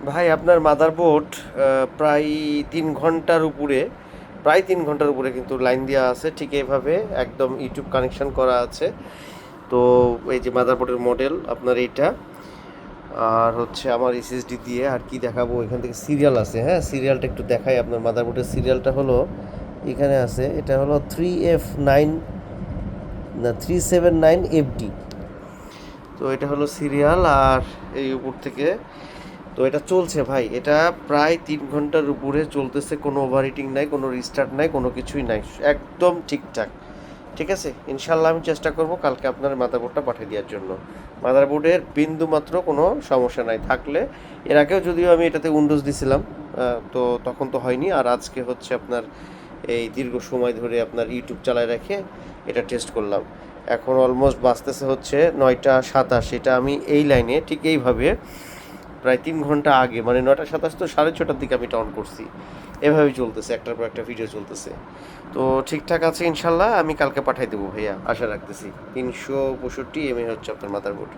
ভাই আপনার মাদারবোর্ড প্রায় 3 ঘন্টার উপরে, প্রায় 3 ঘন্টার উপরে কিন্তু লাইন দেওয়া আছে ঠিক এইভাবে, একদম ইউটিউব কানেকশন করা আছে। তো এই যে মাদারবোর্ডের মডেল আপনার এইটা, আর হচ্ছে আমার এসএসডি দিয়ে আর কি দেখাবো, এখান থেকে সিরিয়াল আছে। হ্যাঁ, সিরিয়ালটা একটু দেখাই। আপনার মাদারবোর্ডের সিরিয়ালটা হলো এখানে আছে, এটা হলো 3F9, না 379FD। তো এটা হলো সিরিয়াল, আর এই উপর থেকে তো এটা চলছে ভাই, এটা প্রায় 3 ঘন্টার উপরে চলতেছে, কোনো ওভারহিটিং নাই, কোনো রিস্টার্ট নাই, কোনো কিছুই নাই, একদম ঠিকঠাক। ঠিক আছে, ইনশাল্লাহ আমি চেষ্টা করব কালকে আপনার মাদারবোর্ডটা পাঠিয়ে দেওয়ার জন্য। মাদারবোর্ডের বিন্দু মাত্র কোনো সমস্যা নাই, থাকলে এর আগেও যদিও আমি এটাতে উইন্ডোজ দিছিলাম, তো তখন তো হয়নি। আর আজকে হচ্ছে আপনার এই দীর্ঘ সময় ধরে আপনার ইউটিউব চালায় রেখে এটা টেস্ট করলাম। এখন অলমোস্ট বাজতেছে হচ্ছে 9টা 27, এটা আমি এই লাইনে ঠিক এইভাবে প্রায় 3 ঘন্টা আগে, মানে 9টা 27 তো 6:30টার দিকে আমি এটা অন করছি। এভাবেই চলতেছে, একটার পর একটা ভিডিও চলতেছে। তো ঠিকঠাক আছে ইনশাল্লাহ, আমি কালকে পাঠাই দেবো ভাইয়া, আশা রাখতেছি। 365 এমএ হচ্ছে আপনার মাদারবোর্ড।